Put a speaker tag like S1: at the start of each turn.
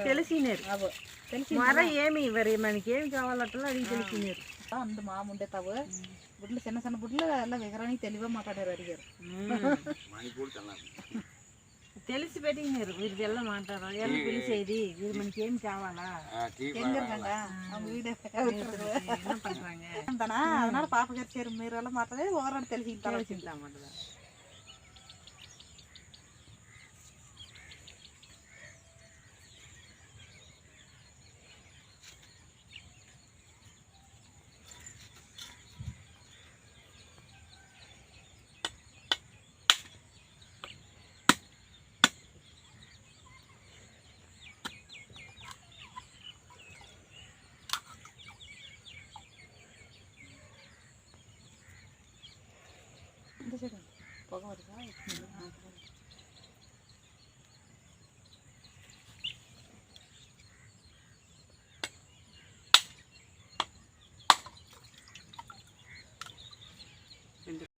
S1: తెలిసినారు మర ఏమి మరి మనకి ఏమి కావాలంటే అది తెలిసినారు
S2: అందు మాముండే తావు బుడ్లు చిన్న చిన్న బుడ్లు అలా విగరానికి తెలివిగా మాట్లాడారు అడిగారు
S1: తెలిసి పెట్టినారు వీరు తెల్ల మాట్లాడారు ఎలా పిలిచేది వీరు మనకి ఏం కావాలా
S2: அதனால பாப்பா சரி மீறெல்லாம் மாட்டாதே ஓராடு தெளிச்சுட்டாங்க పొగ వరదా